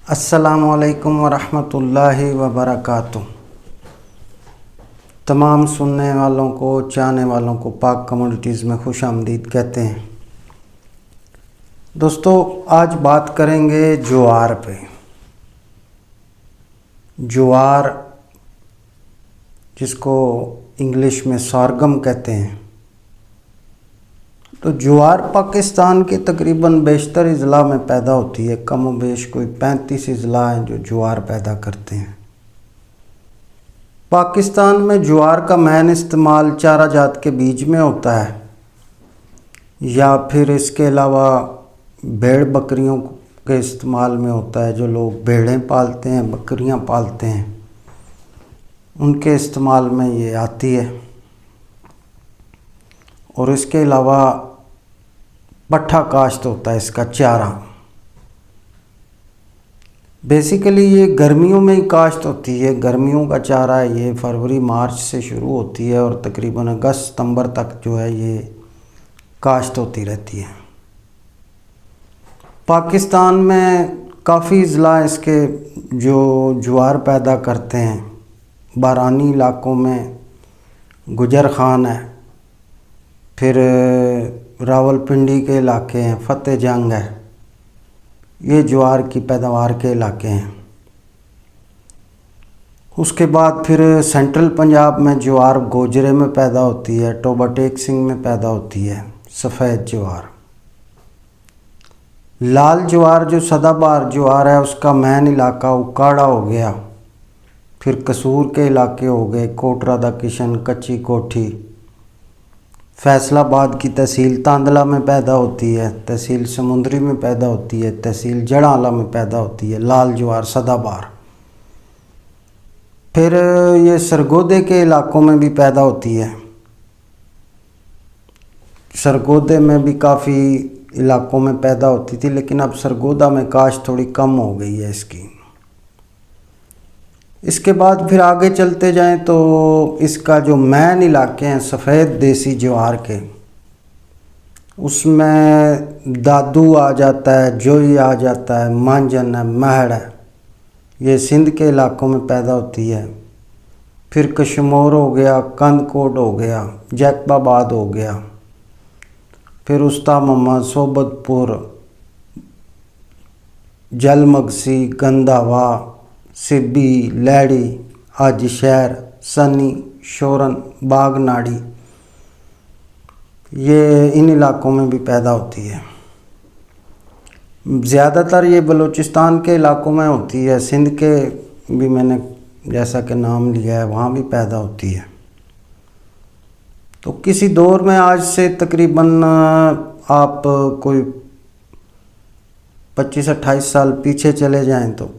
अस्सलामुअलैकुम वरहमतुल्लाहि वबरकातुह। तमाम सुनने वालों को, चाहने वालों को पाक कम्युनिटीज़ में खुश आमदीद कहते हैं। दोस्तों, आज बात करेंगे ज्वार पे। ज्वार, जिसको इंग्लिश में सॉरगम कहते हैं। तो ज्वार पाकिस्तान के तकरीबन बेशतर अज़ला में पैदा होती है। कम व बेश कोई 35 अज़ला हैं जो ज्वार पैदा करते हैं। पाकिस्तान में ज्वार का मैन इस्तेमाल चारा जात के बीज में होता है, या फिर इसके अलावा भेड़ बकरियों के इस्तेमाल में होता है। जो लोग भेड़ें पालते हैं, बकरियां पालते हैं, उनके इस्तेमाल में ये आती है। और इसके अलावा पट्ठा काश्त होता है इसका चारा। बेसिकली ये गर्मियों में ही काश्त होती है। गर्मियों का चारा है ये, फरवरी मार्च से शुरू होती है और तकरीबन अगस्त सितंबर तक जो है ये काश्त होती रहती है। पाकिस्तान में काफ़ी अज़ला इसके जो ज्वार पैदा करते हैं। बारानी इलाकों में गुजर खान है, फिर रावलपिंडी के इलाके हैं, फतेह जंग है, ये ज्वार की पैदावार के इलाके हैं। उसके बाद फिर सेंट्रल पंजाब में ज्वार गोजरे में पैदा होती है, टोबा टेक सिंह में पैदा होती है सफ़ेद ज्वार। लाल ज्वार जो सदाबहार ज्वार है, उसका मैन इलाका उकाड़ा हो गया, फिर कसूर के इलाके हो गए, कोटरा दा किशन, कच्ची कोठी। फैसलाबाद की तहसील तांदला में पैदा होती है, तहसील समुंदरी में पैदा होती है, तहसील जड़ाला में पैदा होती है लाल ज्वार सदाबहार। फिर ये सरगोदे के इलाकों में भी पैदा होती है। सरगोदे में भी काफ़ी इलाकों में पैदा होती थी, लेकिन अब सरगोदा में काश्त थोड़ी कम हो गई है इसकी। इसके बाद फिर आगे चलते जाएं तो इसका जो मैन इलाके हैं सफ़ेद देसी ज्वार के, उसमें दादू आ जाता है, जोई आ जाता है, मांजन है, महड़ है। ये सिंध के इलाकों में पैदा होती है। फिर कश्मोर हो गया, कंदकोट हो गया, जैकबाबाद हो गया, फिर उस्ता मोहम्मद, सोबतपुर, जलमगसी, गंदावा, सिब्बी, लैड़ी, हाजी शहर, सनी, शोरन, बागनाड़ी, ये इन इलाकों में भी पैदा होती है। ज़्यादातर ये बलूचिस्तान के इलाकों में होती है। सिंध के भी मैंने जैसा कि नाम लिया है, वहाँ भी पैदा होती है। तो किसी दौर में, आज से तकरीबन आप कोई 25-28 साल पीछे चले जाएं तो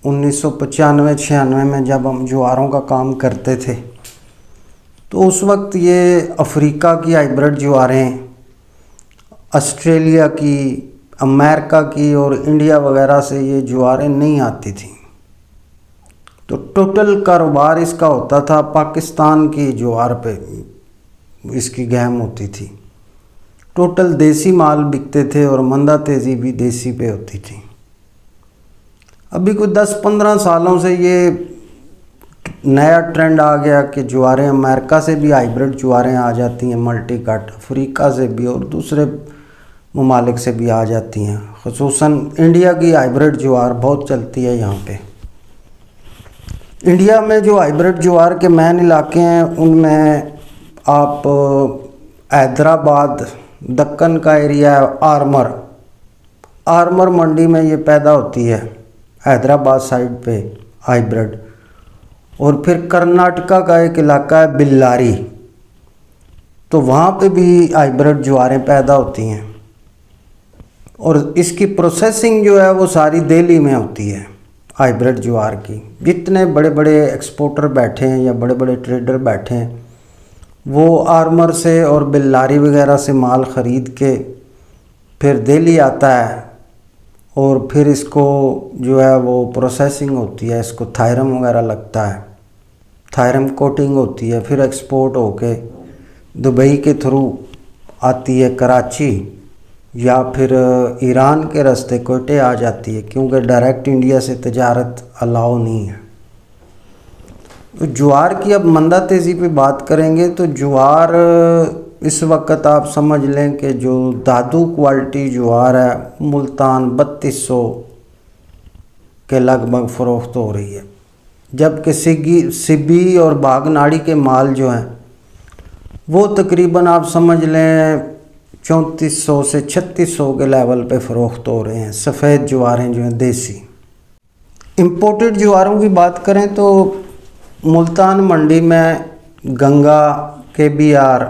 1995-96 में जब हम ज्वारों का काम करते थे, तो उस वक्त ये अफ्रीका की हाइब्रिड ज्वारें, ऑस्ट्रेलिया की, अमेरिका की और इंडिया वगैरह से ये ज्वारें नहीं आती थी। तो टोटल कारोबार इसका होता था पाकिस्तान की ज्वार पे, इसकी गहम होती थी। टोटल देसी माल बिकते थे और मंदा तेज़ी भी देसी पे होती थी। अभी कोई 10-15 सालों से ये नया ट्रेंड आ गया कि ज्वारें अमेरिका से भी हाइब्रिड ज्वारें आ जाती हैं, मल्टी कट, अफ्रीका से भी और दूसरे ममालिक से भी आ जाती हैं। ख़ुसूसन इंडिया की हाइब्रिड ज्वार बहुत चलती है यहाँ पे। इंडिया में जो हाइब्रिड ज्वार के मैन इलाके हैं, उनमें आप हैदराबाद, दक्कन का एरिया, आर्मर मंडी में ये पैदा होती है, हैदराबाद साइड पे हाइब्रिड। और फिर कर्नाटका का एक इलाका है बिल्लारी, तो वहाँ पे भी हाइब्रिड ज्वारें पैदा होती हैं। और इसकी प्रोसेसिंग जो है वो सारी दिल्ली में होती है हाइब्रिड ज्वार की। जितने बड़े बड़े एक्सपोर्टर बैठे हैं या बड़े बड़े ट्रेडर बैठे हैं, वो आर्मर से और बिल्लारी वगैरह से माल ख़रीद के फिर दिल्ली आता है, और फिर इसको जो है वो प्रोसेसिंग होती है, इसको थायरम वगैरह लगता है, थायरम कोटिंग होती है, फिर एक्सपोर्ट होके दुबई के थ्रू आती है कराची, या फिर ईरान के रास्ते कोयटे आ जाती है, क्योंकि डायरेक्ट इंडिया से तजारत अलाउ नहीं है। तो ज्वार की अब मंदा तेज़ी पे बात करेंगे तो ज्वार इस वक्त आप समझ लें कि जो दादू क्वालिटी ज्वार है मुल्तान 3200 के लगभग फ़रोख्त हो रही है, जबकि सिब्बी और बागनाड़ी के माल जो हैं वो तकरीबन आप समझ लें 3400 से 3600 के लेवल पे फ़रोख्त हो रहे हैं। सफ़ेद ज्वारें जो हैं देसी। इम्पोर्टेड ज्वारों की बात करें तो मुल्तान मंडी में गंगा, KBR,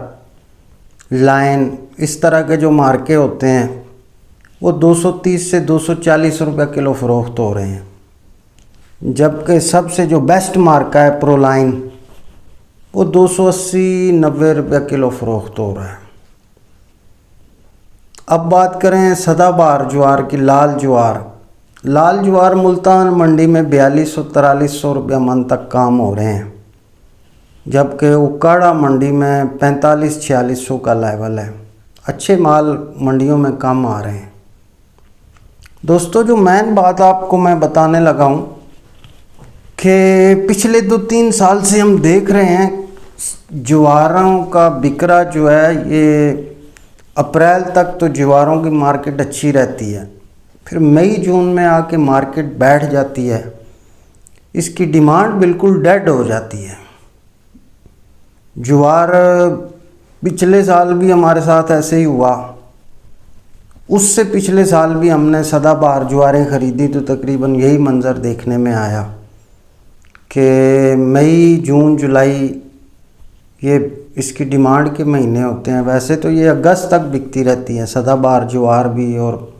लाइन, इस तरह के जो मार्के होते हैं वो 230 से 240 रुपये किलो फ़रोख्त हो रहे हैं, जबकि सबसे जो बेस्ट मार्का है प्रोलाइन वो 280-90 रुपये किलो फ़रोख्त हो रहा है। अब बात करें सदाबहार ज्वार की, लाल ज्वार मुल्तान मंडी में 4200-4300 रुपये मन तक काम हो रहे हैं, जबकि उकाड़ा मंडी में 4500-4600 का लेवल है। अच्छे माल मंडियों में कम आ रहे हैं। दोस्तों, जो मेन बात आपको मैं बताने लगा हूँ कि पिछले 2-3 साल से हम देख रहे हैं ज्वारों का बिकरा जो है, ये अप्रैल तक तो ज्वारों की मार्केट अच्छी रहती है, फिर मई जून में आके मार्केट बैठ जाती है, इसकी डिमांड बिल्कुल डेड हो जाती है। ज्वार पिछले साल भी हमारे साथ ऐसे ही हुआ, उससे पिछले साल भी हमने सदाबहार ज्वारें ख़रीदी तो तकरीबन यही मंज़र देखने में आया कि मई, जून, जुलाई ये इसकी डिमांड के महीने होते हैं। वैसे तो ये अगस्त तक बिकती रहती हैं सदाबहार ज्वार भी, और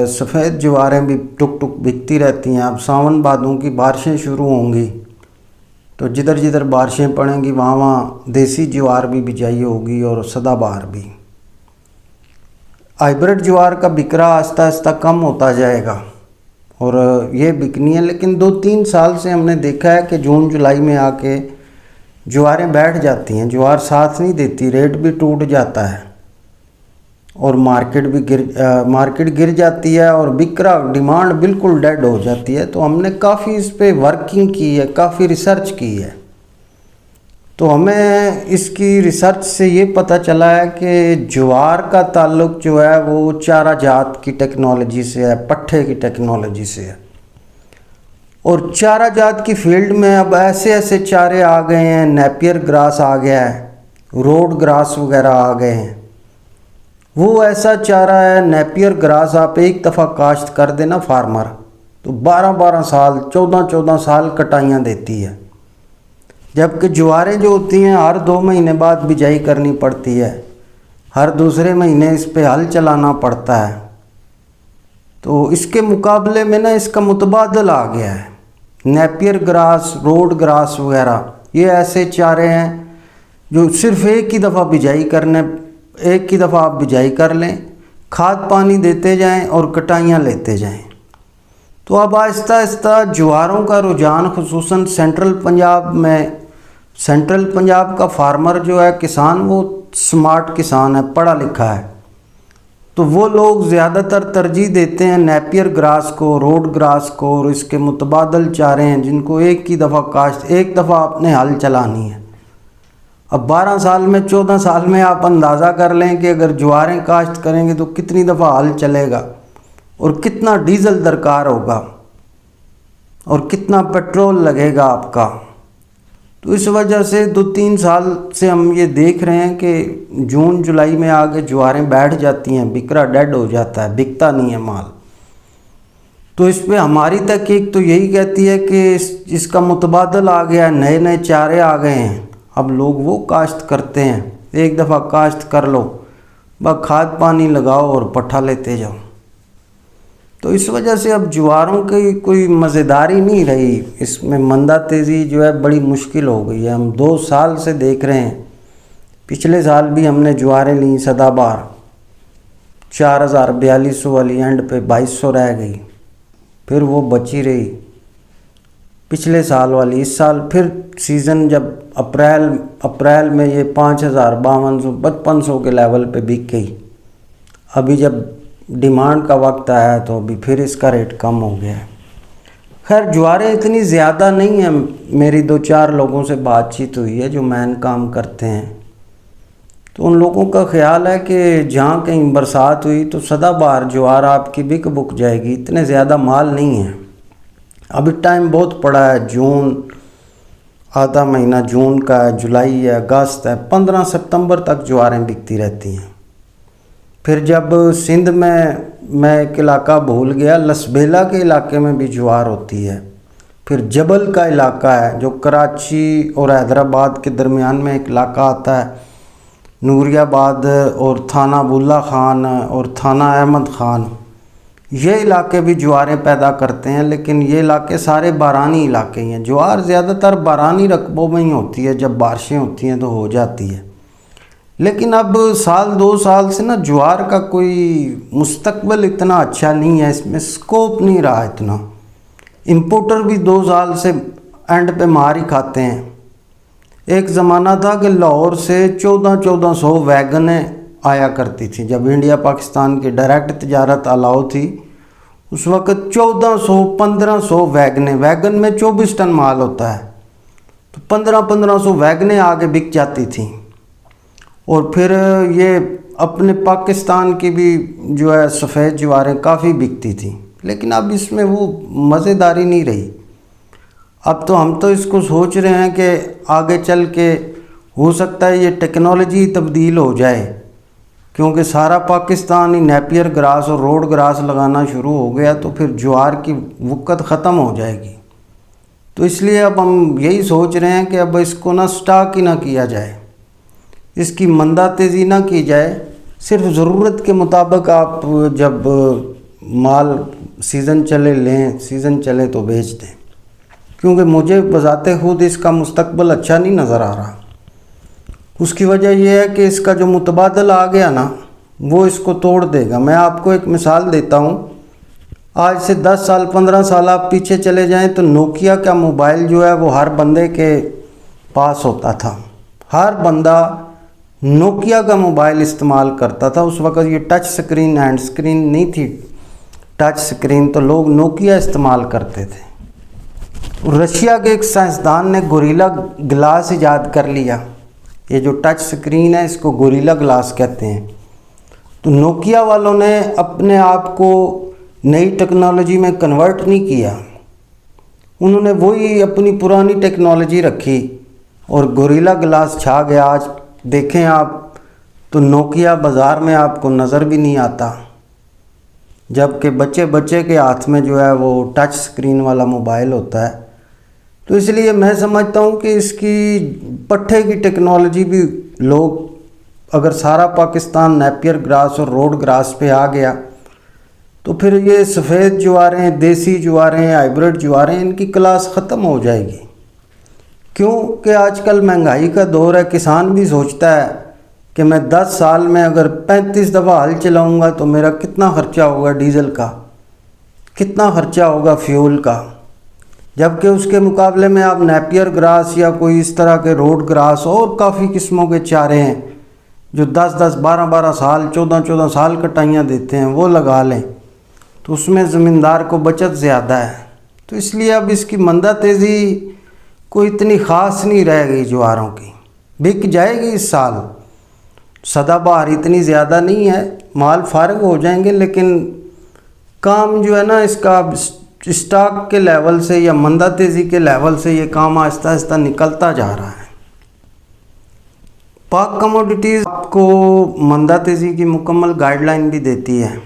सफ़ेद ज्वारें भी टुक टुक बिकती रहती हैं। अब सावन भादों की बारिशें शुरू होंगी तो जिधर जिधर बारिशें पड़ेंगी वहाँ वहाँ देसी ज्वार भी बिजाई होगी और सदाबहार भी। हाइब्रिड ज्वार का बिकरा आहिस्ता आहिस्ता कम होता जाएगा और ये बिकनी है, लेकिन 2-3 साल से हमने देखा है कि जून जुलाई में आके ज्वारें बैठ जाती हैं, ज्वार साथ नहीं देती, रेट भी टूट जाता है और मार्केट गिर जाती है और बिकरा डिमांड बिल्कुल डेड हो जाती है। तो हमने काफ़ी इस पे वर्किंग की है, काफ़ी रिसर्च की है, तो हमें इसकी रिसर्च से ये पता चला है कि ज्वार का ताल्लुक़ जो है वो चारा जात की टेक्नोलॉजी से है, पट्ठे की टेक्नोलॉजी से है। और चारा जात की फील्ड में अब ऐसे ऐसे चारे आ गए हैं, नेपियर ग्रास आ गया है, रोड ग्रास वगैरह आ गए हैं। वो ऐसा चारा है, नेपियर ग्रास आप एक दफ़ा काश्त कर देना फार्मर तो 12-12 साल, 14-14 साल कटाइयाँ देती है, जबकि ज्वारें जो होती हैं हर 2 महीने बाद बिजाई करनी पड़ती है, हर दूसरे महीने इस पे हल चलाना पड़ता है। तो इसके मुकाबले में ना इसका मुतबादल आ गया है। नेपियर ग्रास, रोड ग्रास वगैरह ये ऐसे चारे हैं जो सिर्फ एक ही दफ़ा आप बिजाई कर लें, खाद पानी देते जाएं और कटाइयाँ लेते जाएं। तो अब आहिस्ता आहिस्ता ज्वारों का रुझान खुसूसन सेंट्रल पंजाब का फार्मर जो है, किसान, वो स्मार्ट किसान है, पढ़ा लिखा है, तो वो लोग ज़्यादातर तरजीह देते हैं नेपियर ग्रास को, रोड ग्रास को, और इसके मुतबादल चारे हैं जिनको एक दफ़ा आपने हल चलानी है। अब 12 साल में, 14 साल में आप अंदाज़ा कर लें कि अगर ज्वारें काश्त करेंगे तो कितनी दफ़ा हल चलेगा और कितना डीज़ल दरकार होगा और कितना पेट्रोल लगेगा आपका। तो इस वजह से 2-3 साल से हम ये देख रहे हैं कि जून जुलाई में आगे ज्वारें बैठ जाती हैं, बिकरा डेड हो जाता है, बिकता नहीं है माल। तो इस पे हमारी तहकीक तो यही कहती है कि इसका मुतबादल आ गया, नए नए चारे आ गए हैं, अब लोग वो काश्त करते हैं, एक दफ़ा काश्त कर लो, बस खाद पानी लगाओ और पट्ठा लेते जाओ। तो इस वजह से अब ज्वारों की कोई मज़ेदारी नहीं रही, इसमें मंदा तेज़ी जो है बड़ी मुश्किल हो गई है। हम 2 साल से देख रहे हैं, पिछले साल भी हमने ज्वारें ली सदाबहार 4000-4200 वाली, एंड पे 2200 रह गई, फिर वो बची रही पिछले साल वाली। इस साल फिर सीज़न जब अप्रैल में ये 5000, 5200, 5500 के लेवल पे बिक गई, अभी जब डिमांड का वक्त आया तो अभी फिर इसका रेट कम हो गया है। खैर ज्वारें इतनी ज़्यादा नहीं है, मेरी 2-4 लोगों से बातचीत हुई है जो मैन काम करते हैं, तो उन लोगों का ख्याल है कि जहाँ कहीं बरसात हुई तो सदाबहार ज्वार आपकी बिक बुक जाएगी, इतने ज़्यादा माल नहीं है। अभी टाइम बहुत पड़ा है, जून आधा महीना जून का है, जुलाई है, अगस्त है, 15 सितंबर तक ज्वारें बिकती रहती हैं। फिर जब सिंध में मैं एक इलाका भूल गया, लसबेला के इलाके में भी ज्वार होती है। फिर जबल का इलाका है जो कराची और हैदराबाद के दरमियान में एक इलाका आता है, नूरियाबाद और थाना अब्दुल्ला खान और थाना अहमद खान, ये इलाके भी ज्वारें पैदा करते हैं। लेकिन ये इलाके सारे बारानी इलाके ही हैं। ज्वार ज़्यादातर बारानी रकबों में ही होती है, जब बारिशें होती हैं तो हो जाती है। लेकिन अब साल 2 साल से ना ज्वार का कोई मुस्तकबिल इतना अच्छा नहीं है, इसमें स्कोप नहीं रहा इतना। इम्पोर्टर भी 2 साल से एंड पे मार ही खाते हैं। एक ज़माना था कि लाहौर से 1400 वैगनें आया करती थी, जब इंडिया पाकिस्तान की डायरेक्ट तिजारत अलाउ थी उस वक़्त 1400-1500 वैगन में 24 टन माल होता है, तो 1500 वैगनें आगे बिक जाती थी। और फिर ये अपने पाकिस्तान की भी जो है सफ़ेद ज्वारें काफ़ी बिकती थी, लेकिन अब इसमें वो मज़ेदारी नहीं रही। अब तो हम तो इसको सोच रहे हैं कि आगे चल के हो सकता है ये टेक्नोलॉजी तब्दील हो जाए, क्योंकि सारा पाकिस्तान ही नेपियर ग्रास और रोड ग्रास लगाना शुरू हो गया, तो फिर ज्वार की वक़्त ख़त्म हो जाएगी। तो इसलिए अब हम यही सोच रहे हैं कि अब इसको ना स्टॉक ही ना किया जाए, इसकी मंदा तेज़ी ना की जाए, सिर्फ ज़रूरत के मुताबिक आप जब माल सीज़न चले लें, सीज़न चले तो बेच दें। क्योंकि मुझे बज़ाते खुद इसका मुस्तकबिल अच्छा नहीं नज़र आ रहा। उसकी वजह यह है कि इसका जो मुतबादल आ गया ना वो इसको तोड़ देगा। मैं आपको एक मिसाल देता हूँ, आज से 10 साल 15 साल आप पीछे चले जाएं तो नोकिया का मोबाइल जो है वो हर बंदे के पास होता था। हर बंदा नोकिया का मोबाइल इस्तेमाल करता था। उस वक़्त ये टच स्क्रीन हैंड स्क्रीन नहीं थी, टच स्क्रीन, तो लोग नोकिया इस्तेमाल करते थे। रशिया के एक साइंसदान ने गोरिल्ला ग्लास इजाद कर लिया। ये जो टच स्क्रीन है इसको गोरिल्ला ग्लास कहते हैं। तो नोकिया वालों ने अपने आप को नई टेक्नोलॉजी में कन्वर्ट नहीं किया, उन्होंने वही अपनी पुरानी टेक्नोलॉजी रखी और गोरिल्ला ग्लास छा गया। आज देखें आप तो नोकिया बाज़ार में आपको नज़र भी नहीं आता, जबकि बच्चे बच्चे के हाथ में जो है वो टच स्क्रीन वाला मोबाइल होता है। तो इसलिए मैं समझता हूँ कि इसकी पट्ठे की टेक्नोलॉजी भी लोग, अगर सारा पाकिस्तान नेपियर ग्रास और रोड ग्रास पे आ गया तो फिर ये सफ़ेद ज्वारें, देसी ज्वारें, हाइब्रिड ज्वारें, इनकी क्लास ख़त्म हो जाएगी। क्योंकि आजकल महंगाई का दौर है। किसान भी सोचता है कि मैं 10 साल में अगर 35 दफ़ा हल चलाऊँगा तो मेरा कितना ख़र्चा होगा डीज़ल का, कितना ख़र्चा होगा फ्यूल का। जबकि उसके मुकाबले में आप नेपियर ग्रास या कोई इस तरह के रोड ग्रास और काफ़ी किस्मों के चारे हैं जो 10-10, 12-12 साल, 14-14 साल कटाइयाँ देते हैं, वो लगा लें तो उसमें ज़मींदार को बचत ज़्यादा है। तो इसलिए अब इसकी मंदा तेज़ी कोई इतनी ख़ास नहीं रह गई। ज्वारों की बिक जाएगी इस साल, सदाबहार इतनी ज़्यादा नहीं है, माल फारग हो जाएंगे, लेकिन काम जो है ना इसका स्टॉक के लेवल से या मंदा तेज़ी के लेवल से ये काम आहिस्ता आहिस्ता निकलता जा रहा है। पाक कमोडिटीज़ आपको मंदा तेज़ी की मुकम्मल गाइडलाइन भी देती है।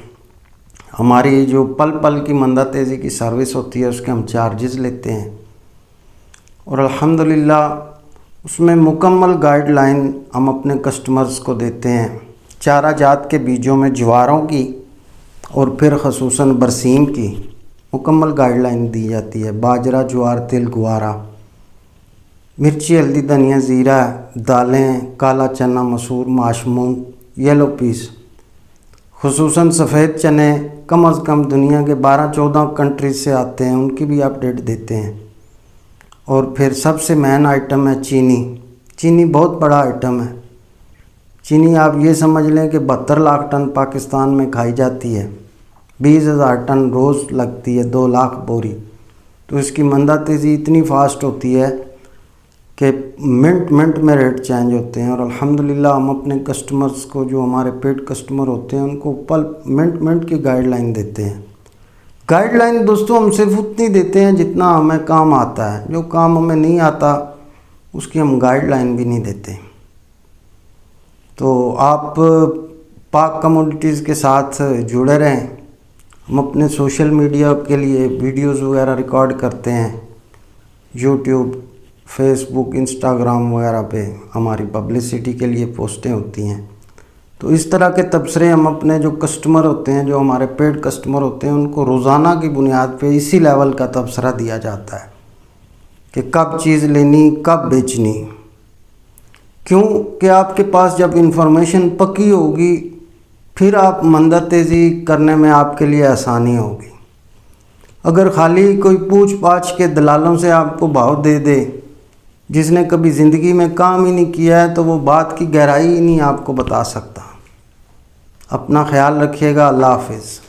हमारी जो पल पल की मंदा तेज़ी की सर्विस होती है उसके हम चार्जेस लेते हैं और अल्हम्दुलिल्लाह उसमें मुकम्मल गाइडलाइन हम अपने कस्टमर्स को देते हैं। चारा जात के बीजों में ज्वारों की और फिर ख़ुसूसन बरसीम की मुकम्मल गाइडलाइन दी जाती है। बाजरा, ज्वार, तिल, गुवारा, मिर्ची, हल्दी, धनिया, ज़ीरा, दालें, काला चना, मसूर, माश, मूंग, येलो पीस, ख़ुसूसन सफ़ेद चने कम अज़ कम दुनिया के 12-14 कंट्रीज से आते हैं, उनकी भी अपडेट देते हैं। और फिर सबसे मेन आइटम है चीनी। चीनी बहुत बड़ा आइटम है। चीनी आप ये समझ लें कि 72 लाख टन पाकिस्तान में खाई जाती है, 20,000 टन रोज़ लगती है, 2 लाख बोरी। तो इसकी मंदा तेज़ी इतनी फास्ट होती है कि मिनट में रेट चेंज होते हैं। और अल्हम्दुलिल्लाह हम अपने कस्टमर्स को, जो हमारे पेड कस्टमर होते हैं, उनको पल मिनट की गाइडलाइन देते हैं। गाइडलाइन दोस्तों हम सिर्फ उतनी देते हैं जितना हमें काम आता है। जो काम हमें नहीं आता उसकी हम गाइडलाइन भी नहीं देते। तो आप पाक कमोडिटीज़ के साथ जुड़े रहें। हम अपने सोशल मीडिया के लिए वीडियोस वगैरह रिकॉर्ड करते हैं, यूट्यूब, फेसबुक, इंस्टाग्राम वगैरह पे हमारी पब्लिसिटी के लिए पोस्टें होती हैं। तो इस तरह के तबसरे हम अपने जो कस्टमर होते हैं, जो हमारे पेड कस्टमर होते हैं, उनको रोज़ाना की बुनियाद पे इसी लेवल का तबसरा दिया जाता है कि कब चीज़ लेनी, कब बेचनी। क्यों कि आपके पास जब इन्फॉर्मेशन पक्की होगी फिर आप मंदा तेज़ी करने में आपके लिए आसानी होगी। अगर खाली कोई पूछ पाछ के दलालों से आपको भाव दे दे, जिसने कभी ज़िंदगी में काम ही नहीं किया है, तो वो बात की गहराई ही नहीं आपको बता सकता। अपना ख्याल रखिएगा। अल्लाह हाफिज़।